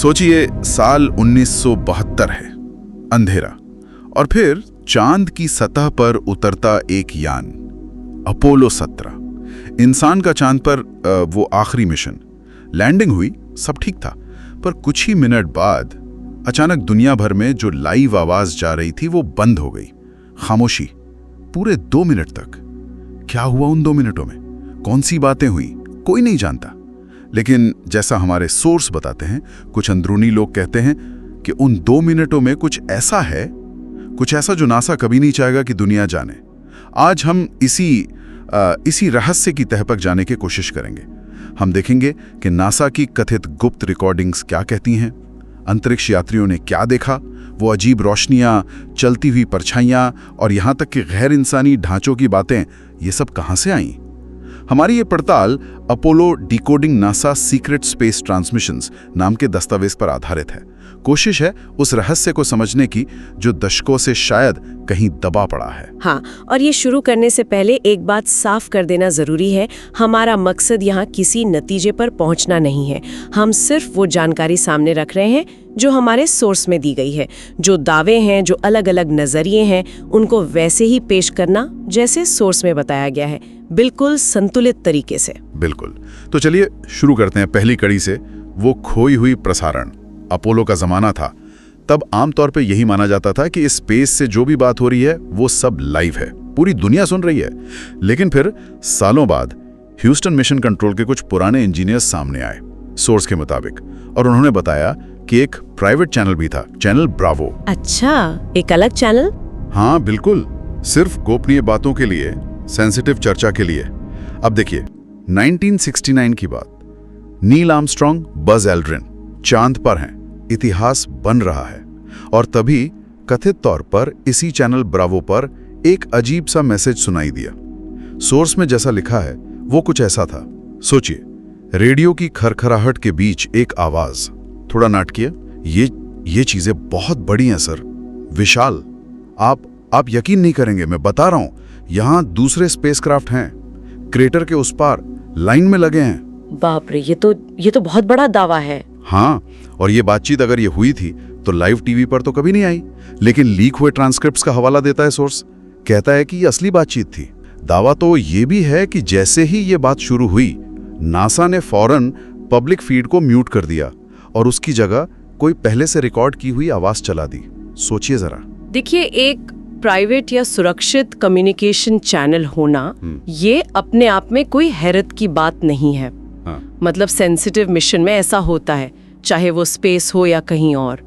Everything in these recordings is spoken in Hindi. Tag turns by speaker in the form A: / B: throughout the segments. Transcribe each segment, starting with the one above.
A: सोचिए, साल 1972 है, अंधेरा, और फिर चांद की सतह पर उतरता एक यान, अपोलो 17। इंसान का चांद पर वो आखिरी मिशन। लैंडिंग हुई, सब ठीक था, पर कुछ ही मिनट बाद अचानक दुनिया भर में जो लाइव आवाज जा रही थी वो बंद हो गई। खामोशी, पूरे 2 मिनट तक। क्या हुआ उन 2 मिनटों में? कौन सी बातें हुई? कोई नहीं जानता। लेकिन जैसा हमारे सोर्स बताते हैं, कुछ अंदरूनी लोग कहते हैं कि उन 2 मिनटों में कुछ ऐसा जो नासा कभी नहीं चाहेगा कि दुनिया जाने। आज हम इसी रहस्य की तह तक जाने की कोशिश करेंगे। हम देखेंगे कि नासा की कथित गुप्त रिकॉर्डिंग्स क्या कहती हैं, अंतरिक्ष यात्रियों ने क्या देखा, वो अजीब रोशनियां, चलती हुई परछाइयां और यहां तक कि गैर इंसानी ढांचों की बातें, ये सब कहां से आईं। हमारी ये पड़ताल Apollo decoding NASA secret space transmissions नाम के दस्तावेज पर आधारित है। कोशिश है उस रहस्य को समझने की जो दशकों से शायद कहीं दबा पड़ा है।
B: हाँ, और ये शुरू करने से पहले एक बात साफ कर देना जरूरी है। हमारा मकसद यहाँ किसी नतीजे पर पहुँचना नहीं है। हम सिर्फ वो जानकारी सामने रख रहे हैं जो हमारे सोर्स में दी गई है। जो दावे हैं, जो अलग अलग नजरिए हैं, उनको वैसे ही पेश करना जैसे सोर्स में बताया गया है, बिल्कुल संतुलित तरीके से।
A: बिल्कुल। तो चलिए शुरू करते हैं पहली कड़ी से। वो खोई हुई प्रसारण। अपोलो का जमाना था, तब आमतौर पे यही माना जाता था कि इस स्पेस से जो भी बात हो रही है वो सब लाइव है, पूरी दुनिया सुन रही है। लेकिन फिर सालों बाद ह्यूस्टन मिशन कंट्रोल के कुछ पुराने इंजीनियर्स सामने आए, सोर्स के मुताबिक, और उन्होंने बताया कि एक प्राइवेट चैनल भी था, चैनल ब्रावो।
B: अच्छा, एक अलग चैनल?
A: हाँ बिल्कुल, सिर्फ गोपनीय बातों के लिए, सेंसिटिव चर्चा के लिए। अब देखिए, 1969 की बात। नील आर्मस्ट्रांग, बज एल्ड्रिन चांद पर हैं, इतिहास बन रहा है। और तभी कथित तौर पर इसी चैनल ब्रावो पर एक अजीब सा मैसेज सुनाई दिया। सोर्स में जैसा लिखा है वो कुछ ऐसा था। सोचिए, रेडियो की खरखराहट के बीच एक आवाज, थोड़ा नाटकीय, ये चीजें बहुत बड़ी हैं सर, विशाल। आप यकीन नहीं करेंगे, मैं बता रहा हूं, यहां दूसरे स्पेसक्राफ्ट हैं, क्रेटर के उस पार लाइन में लगे हैं।
B: बाप रे, ये तो बहुत बड़ा दावा है।
A: हाँ, और ये बातचीत अगर ये हुई थी तो लाइव टीवी पर तो कभी नहीं आई। लेकिन लीक हुए ट्रांसक्रिप्ट्स का हवाला देता है सोर्स, कहता है कि ये असली बातचीत थी। दावा तो ये भी है कि जैसे ही ये बात शुरू हुई, नासा ने फौरन पब्लिक फीड को म्यूट कर दिया और उसकी जगह कोई पहले से रिकॉर्ड की हुई आवाज चला दी। सोचिए जरा।
B: देखिए, एक प्राइवेट या सुरक्षित कम्युनिकेशन चैनल होना, ये अपने आप में कोई हैरत की बात नहीं है। मतलब सेंसिटिव मिशन में ऐसा होता है, चाहे वो स्पेस हो या कहीं और।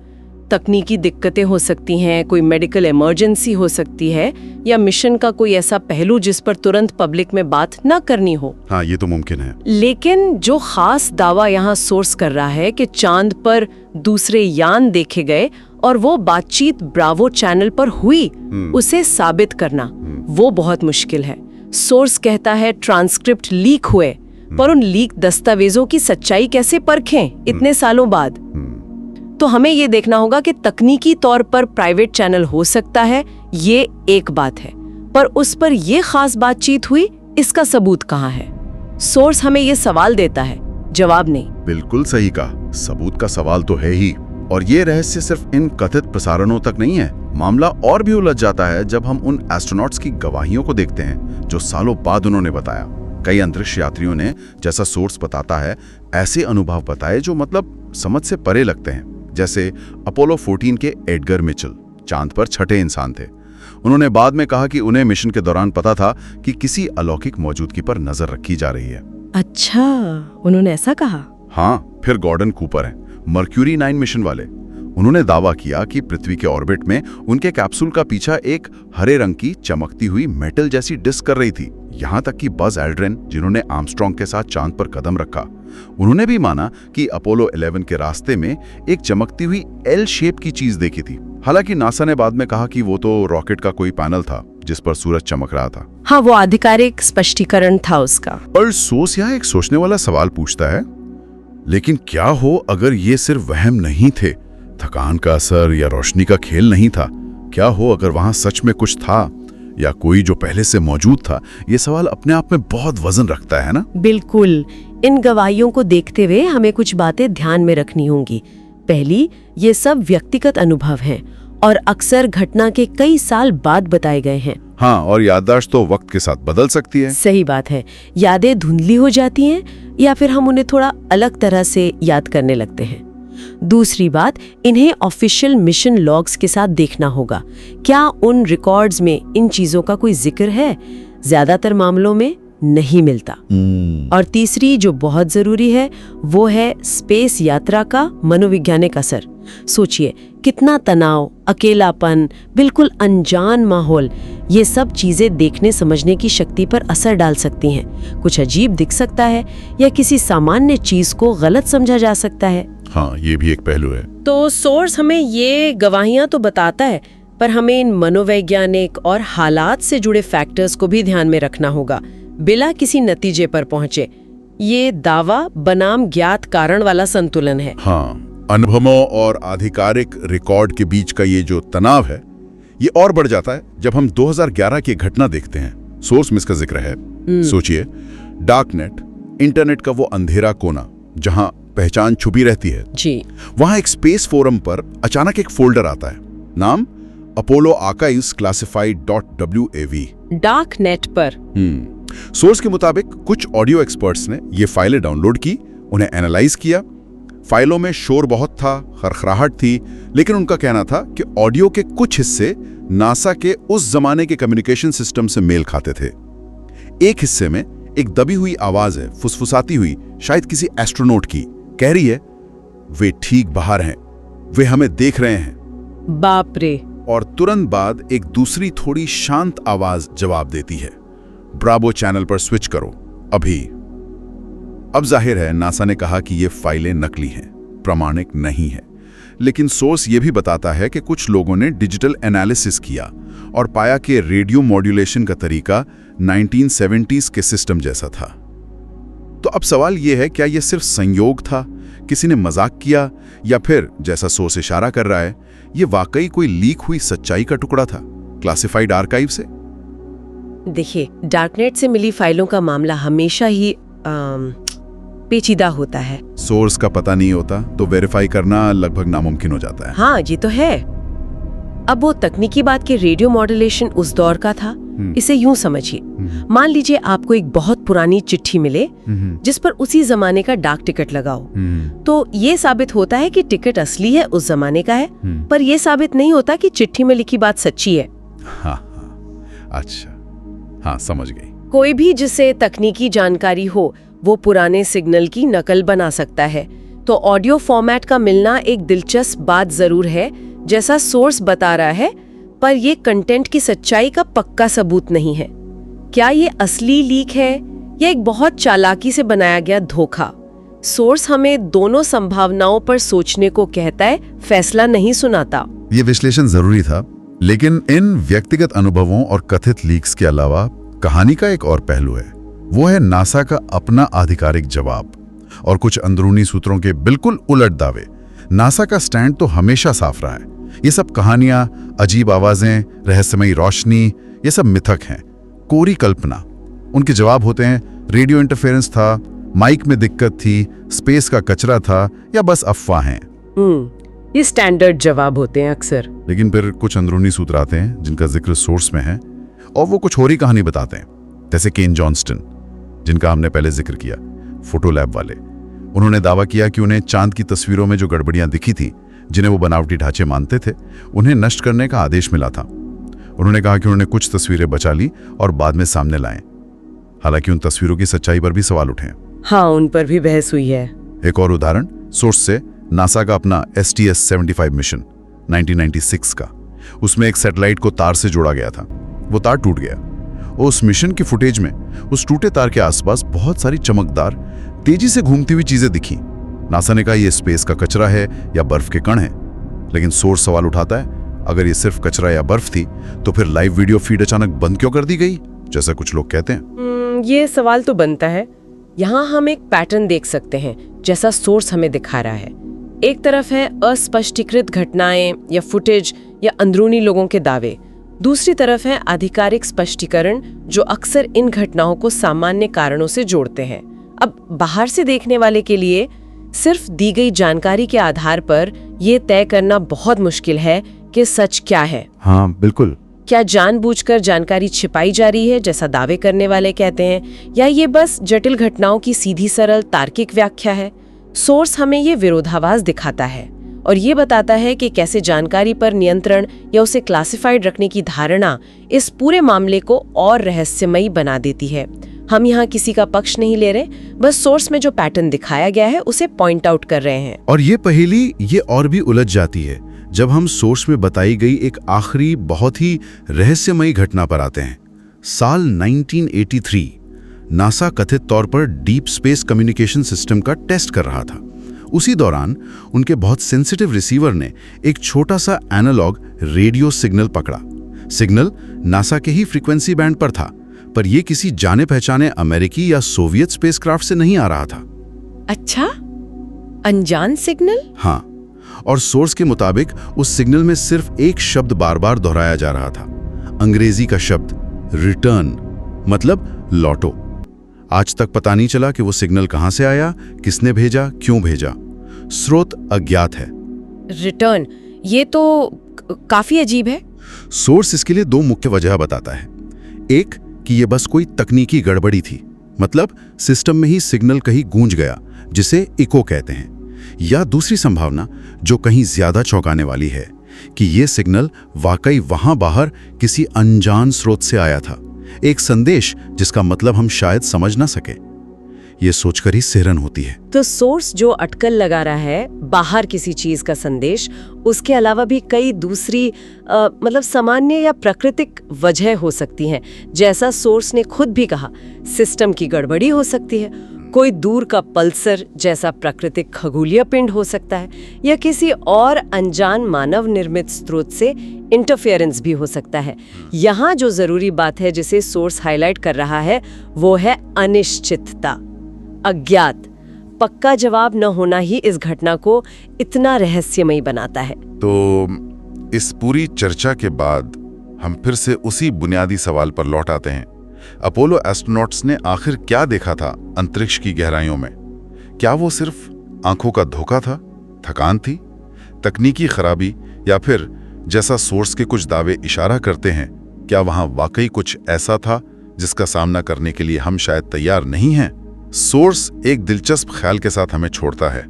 B: तकनीकी दिक्कतें हो सकती हैं, कोई मेडिकल इमरजेंसी हो सकती है, या मिशन का कोई ऐसा पहलू जिस पर तुरंत पब्लिक में बात न करनी हो।
A: हाँ, ये तो मुमकिन है।
B: लेकिन जो खास दावा यहाँ सोर्स कर रहा है कि चांद पर दूसरे यान देखे गए और वो बातचीत ब्रावो चैनल पर हुई, उसे साबित करना वो बहुत मुश्किल है। सोर्स कहता है ट्रांसक्रिप्ट लीक हुए, पर उन लीक दस्तावेजों की सच्चाई कैसे परखें इतने सालों बाद? तो हमें ये देखना होगा कि तकनीकी तौर पर प्राइवेट चैनल हो सकता है, ये एक बात है, पर उस पर ये खास बातचीत हुई, इसका सबूत कहाँ है? सोर्स हमें ये सवाल देता है, जवाब नहीं।
A: बिल्कुल सही कहा, सबूत का सवाल तो है ही। और ये रहस्य सिर्फ इन कथित प्रसारणों तक नहीं है, मामला और भी उलझ जाता है जब हम उन एस्ट्रोनॉट्स की गवाहियों को देखते हैं जो सालों बाद उन्होंने बताया। कई अंतरिक्ष यात्रियों ने, जैसा सोर्स बताता है, ऐसे अनुभव बताए जो मतलब समझ से परे लगते हैं। जैसे अपोलो 14 के एडगर मिचेल, चांद पर छठे इंसान थे। उन्होंने बाद में कहा कि उन्हें मिशन के दौरान पता था कि किसी अलौकिक मौजूदगी पर नजर रखी जा रही है।
B: अच्छा, उन्होंने ऐसा कहा?
A: हाँ, फिर गॉर्डन कूपर हैं, मर्क्यूरी 9 मिशन वाले। उन्होंने दावा किया कि पृथ्वी के ऑर्बिट में उनके कैप्सूल का पीछा एक हरे रंग की चमकती हुई मेटल जैसी डिस्क कर रही थी। यहाँ तक कि बज एल्ड्रिन, जिन्होंने आर्मस्ट्रांग के साथ चांद पर कदम रखा, उन्होंने भी माना कि अपोलो 11 के रास्ते में एक चमकती हुई एल शेप की चीज देखी थी। हालांकि नासा ने बाद में कहा कि वो तो रॉकेट का कोई पैनल था जिस पर सूरज चमक रहा था।
B: हाँ, वो आधिकारिक स्पष्टीकरण था उसका।
A: और सोर्स यहाँ एक सोचने वाला सवाल पूछता है, लेकिन क्या हो अगर ये सिर्फ वहम नहीं थे, थकान का असर या रोशनी का खेल नहीं था? क्या हो अगर वहां सच में कुछ था या कोई जो पहले से मौजूद था? ये सवाल अपने आप में बहुत वजन रखता है ना?
B: बिल्कुल। इन गवाहियों को देखते हुए हमें कुछ बातें ध्यान में रखनी होंगी। पहली, ये सब व्यक्तिगत अनुभव हैं और अक्सर घटना के कई साल बाद बताए गए हैं।
A: हाँ, और याददाश्त तो वक्त के साथ बदल सकती है।
B: सही बात है, यादें धुंधली हो जाती हैं या फिर हम उन्हें थोड़ा अलग तरह से याद करने लगते हैं। दूसरी बात, इन्हें ऑफिशियल मिशन लॉग्स के साथ देखना होगा। क्या उन रिकॉर्ड्स में इन चीजों का कोई जिक्र है? ज्यादातर मामलों में नहीं मिलता। और तीसरी जो बहुत जरूरी है वो है स्पेस यात्रा का मनोवैज्ञानिक असर। सोचिए, कितना तनाव, अकेलापन, बिल्कुल अनजान माहौल, ये सब चीजें देखने समझने की शक्ति पर असर डाल सकती हैं। कुछ अजीब दिख सकता है या किसी सामान्य चीज को गलत समझा जा सकता है।
A: हाँ, ये भी एक पहलू है।
B: तो सोर्स हमें ये गवाहियां तो बताता है, पर हमें इन मनोवैज्ञानिक और हालात से जुड़े फैक्टर्स को भी ध्यान में रखना होगा, बिना किसी नतीजे पर पहुंचे। ये दावा बनाम ज्ञात कारण वाला संतुलन है।
A: हाँ, अनुभवों और आधिकारिक रिकॉर्ड के बीच का ये जो तनाव है, ये और बढ़ जाता है जब हम 2011 की घटना देखते हैं। सोर्स में इसका जिक्र है। सोचिए, डार्क नेट, इंटरनेट का वो अंधेरा कोना जहां पहचान छुपी रहती है
B: जी। वहां
A: एक स्पेस फोरम पर अचानक एक फोल्डर आता है, नाम Apollo archives classified.wav।
B: Dark net पर
A: सोर्स के मुताबिक कुछ ऑडियो एक्सपर्ट्स ने ये फाइलें डाउनलोड की, उन्हें एनालाइज किया। फाइलों में शोर बहुत था, खरखराहट थी, लेकिन उनका कहना था कि ऑडियो के कुछ हिस्से नासा के उस जमाने के कम्युनिकेशन सिस्टम से मेल खाते थे। एक हिस्से में एक दबी हुई आवाज है, फुसफुसाती हुई, शायद किसी एस्ट्रोनॉट की, कह रही है, वे ठीक बाहर हैं, वे हमें देख रहे हैं।
B: बाप रे।
A: और तुरंत बाद एक दूसरी थोड़ी शांत आवाज जवाब देती है, ब्रावो चैनल पर स्विच करो अभी। अब जाहिर है नासा ने कहा कि ये फाइलें नकली हैं, प्रामाणिक नहीं है, लेकिन सोर्स ये भी बताता है कि कुछ लोगों ने डिजिटल एनालिसिस किया और पाया कि रेडियो मॉड्यूलेशन का तरीका 1970s के सिस्टम जैसा था। तो अब सवाल ये है, क्या यह सिर्फ संयोग था, किसी ने मजाक किया, या फिर जैसा सोर्स इशारा कर रहा है, ये वाकई कोई लीक हुई सच्चाई का टुकड़ा था, क्लासिफाइड आर्काइव से?
B: देखिए, डार्कनेट से मिली फाइलों का मामला हमेशा ही पेचीदा होता है।
A: सोर्स का पता नहीं होता तो वेरीफाई करना लगभग नामुमकिन हो जाता है।
B: हाँ, ये तो है। अब वो तकनीकी बात के रेडियो मॉड्यूलेशन उस दौर का था, इसे यूं समझिए। मान लीजिए आपको एक बहुत पुरानी चिट्ठी मिले जिस पर उसी जमाने का डाक टिकट लगा हो, तो ये साबित होता है कि टिकट असली है, उस जमाने का है, पर यह साबित नहीं होता कि चिट्ठी में लिखी बात सच्ची है।
A: हाँ, अच्छा, हाँ, समझ गई।
B: कोई भी जिसे तकनीकी जानकारी हो वो पुराने सिग्नल की नकल बना सकता है। तो ऑडियो फॉर्मेट का मिलना एक दिलचस्प बात जरूर है, जैसा सोर्स बता रहा है, पर ये कंटेंट की सच्चाई का पक्का सबूत नहीं है। क्या ये असली लीक है या एक बहुत चालाकी से बनाया गया धोखा? सोर्स हमें दोनों संभावनाओं पर सोचने को कहता है, फैसला नहीं सुनाता।
A: ये विश्लेषण जरूरी था, लेकिन इन व्यक्तिगत अनुभवों और कथित लीक्स के अलावा कहानी का एक और पहलू है। वो है नासा का अपना आधिकारिक जवाब और कुछ अंदरूनी सूत्रों के बिल्कुल उलट दावे। नासा का स्टैंड तो हमेशा साफ रहा है, ये सब कहानियां, अजीब आवाजें, रहस्यमयी रोशनी, ये सब मिथक हैं, कोरी कल्पना। उनके जवाब होते हैं, रेडियो इंटरफेरेंस था, माइक में दिक्कत थी, स्पेस का कचरा था, या बस अफवाहें।
B: ये स्टैंडर्ड जवाब होते हैं अक्सर।
A: लेकिन फिर कुछ अंदरूनी सूत्र आते हैं जिनका जिक्र सोर्स में है और वो कुछ और ही कहानी बताते हैं, जैसे केन जॉनस्टन, जिनका हमने पहले जिक्र किया, फोटो लैब वाले। उन्होंने दावा किया कि उन्हें चांद की तस्वीरों में जो गड़बड़ियां दिखी थी, जिन्हें वो बनावटी ढांचे मानते थे, उन्हें नष्ट करने का आदेश मिला था। उन्होंने कहा कि उन्होंने कुछ तस्वीरें बचा ली और बाद में सामने लाएं। हालांकि उन तस्वीरों की सच्चाई पर भी सवाल उठे।
B: हाँ, उन पर भी बहस हुई है।
A: एक और उदाहरण सोर्स से, नासा का अपना STS-75 मिशन 1996 का। उसमें एक सैटेलाइट को तार से जोड़ा गया था, वो तार टूट गया। उस मिशन की फुटेज में उस टूटे तार के आसपास बहुत सारी चमकदार, तेजी से घूमती हुई चीजें दिखी। नासा ने कहा यह स्पेस का कचरा है या बर्फ के कण है, लेकिन सोर्स सवाल उठाता है, अगर ये सिर्फ कचरा या बर्फ थी तो फिर लाइव वीडियो फीड अचानक बंद क्यों कर दी गई, जैसा कुछ लोग कहते हैं।
B: ये सवाल तो बनता है। यहाँ हम एक पैटर्न देख सकते हैं, जैसा सोर्स हमें दिखा रहा है। एक तरफ है अस्पष्टीकृत घटनाएं या फुटेज या अंदरूनी लोगों के दावे, दूसरी तरफ है आधिकारिक स्पष्टीकरण जो अक्सर इन घटनाओं को सामान्य कारणों से जोड़ते हैं। अब बाहर से देखने वाले के लिए सिर्फ दी गई जानकारी के आधार पर ये तय करना बहुत मुश्किल है कि सच क्या है।
C: हाँ बिल्कुल।
B: क्या जानबूझकर जानकारी छिपाई जा रही है जैसा दावे करने वाले कहते हैं, या ये बस जटिल घटनाओं की सीधी सरल तार्किक व्याख्या है? सोर्स हमें ये विरोधाभास दिखाता है और ये बताता है कि कैसे जानकारी पर नियंत्रण या उसे क्लासिफाइड रखने की धारणा इस पूरे मामले को और रहस्यमयी बना देती है। हम यहाँ किसी का पक्ष नहीं ले रहे, बस सोर्स में जो पैटर्न दिखाया गया है उसे पॉइंट आउट कर रहे हैं।
C: और ये पहेली ये और भी उलझ जाती है जब हम सोर्स में बताई गई एक आखिरी बहुत ही रहस्यमयी घटना पर आते हैं। साल 1983 नासा कथित तौर पर डीप स्पेस कम्युनिकेशन सिस्टम का टेस्ट कर रहा था। उसी दौरान उनके बहुत सेंसिटिव रिसीवर ने एक छोटा सा एनालॉग रेडियो सिग्नल पकड़ा। सिग्नल नासा के ही फ्रीक्वेंसी बैंड पर था, पर यह किसी जाने पहचाने अमेरिकी या सोवियत स्पेसक्राफ्ट से नहीं आ रहा था।
B: अच्छा, अनजान सिग्नल?
C: हाँ, और सोर्स के मुताबिक उस सिग्नल में सिर्फ एक शब्द बार बार दोहराया जा रहा था, अंग्रेजी का शब्द रिटर्न, मतलब लौटो। आज तक पता नहीं चला कि वो सिग्नल कहां से आया, किसने भेजा, क्यों भेजा। स्रोत अज्ञात है।
B: रिटर्न, ये तो काफी अजीब है।
C: सोर्स इसके लिए दो मुख्य वजह बताता है। एक कि ये बस कोई तकनीकी गड़बड़ी थी, मतलब सिस्टम में ही सिग्नल कहीं गूंज गया, जिसे इको कहते हैं। या दूसरी संभावना जो कहीं ज्यादा चौंकाने वाली है कि ये सिग्नल वाकई वहां बाहर किसी अनजान स्रोत से आया था, एक संदेश जिसका मतलब हम शायद समझ ना सके। ये सोचकर ही सिहरन होती है।
B: तो सोर्स जो अटकल लगा रहा है बाहर किसी चीज का संदेश, उसके अलावा भी कई दूसरी मतलब सामान्य या प्राकृतिक वजह हो सकती हैं। जैसा सोर्स ने खुद भी कहा, सिस्टम की गड़बड़ी हो सकती है, कोई दूर का पल्सर जैसा प्राकृतिक खगोलीय पिंड हो सकता है, या किसी और अनजान मानव निर्मित स्रोत से इंटरफेरेंस भी हो सकता है। यहाँ जो जरूरी बात है जिसे सोर्स हाईलाइट कर रहा है वो है अनिश्चितता, अज्ञात। पक्का जवाब न होना ही इस घटना को इतना रहस्यमयी बनाता है।
A: तो इस पूरी चर्चा के बाद हम फिर से उसी बुनियादी सवाल पर लौट आते हैं। अपोलो एस्ट्रोनॉट्स ने आखिर क्या देखा था अंतरिक्ष की गहराइयों में? क्या वो सिर्फ आंखों का धोखा था, थकान थी, तकनीकी खराबी, या फिर जैसा सोर्स के कुछ दावे इशारा करते हैं, क्या वहां वाकई कुछ ऐसा था जिसका सामना करने के लिए हम शायद तैयार नहीं हैं? सोर्स एक दिलचस्प ख्याल के साथ हमें छोड़ता है।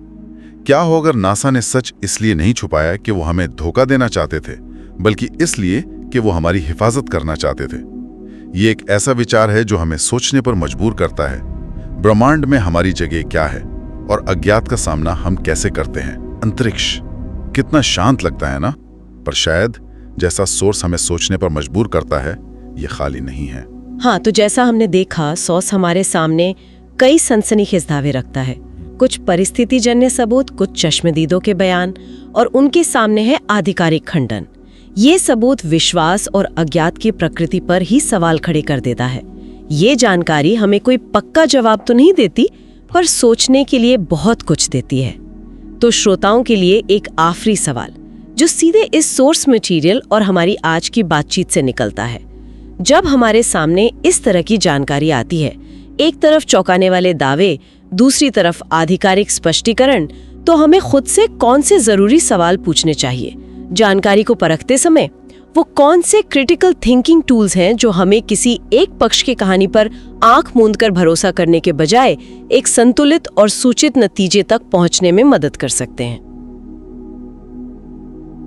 A: क्या हो अगर नासा ने सच इसलिए नहीं छुपाया कि वो हमें धोखा देना चाहते थे, बल्कि इसलिए कि वो हमारी हिफाजत करना चाहते थे? ये एक ऐसा विचार है जो हमें सोचने पर मजबूर करता है। ब्रह्मांड में हमारी जगह क्या है और अज्ञात का सामना हम कैसे करते हैं? अंतरिक्ष कितना शांत लगता है ना, पर शायद जैसा सोर्स हमें सोचने पर मजबूर करता है, ये खाली नहीं है।
B: हाँ, तो जैसा हमने देखा, सोर्स हमारे सामने कई सनसनीखेज दावे रखता है। कुछ परिस्थितिजन्य सबूत, कुछ चश्मदीदों के बयान, और उनके सामने है आधिकारिक खंडन। ये सबूत विश्वास और अज्ञात की प्रकृति पर ही सवाल खड़े कर देता है। ये जानकारी हमें कोई पक्का जवाब तो नहीं देती, पर सोचने के लिए बहुत कुछ देती है। तो श्रोताओं के लिए एक आखिरी सवाल जो सीधे इस सोर्स मटेरियल और हमारी आज की बातचीत से निकलता है। जब हमारे सामने इस तरह की जानकारी आती है, एक तरफ चौंकाने वाले दावे, दूसरी तरफ आधिकारिक स्पष्टीकरण, तो हमें खुद से कौन से जरूरी सवाल पूछने चाहिए? जानकारी को परखते समय वो कौन से क्रिटिकल थिंकिंग टूल्स हैं जो हमें किसी एक पक्ष की कहानी पर आंख मूंदकर भरोसा करने के बजाय एक संतुलित और सूचित नतीजे तक पहुंचने में मदद कर सकते हैं?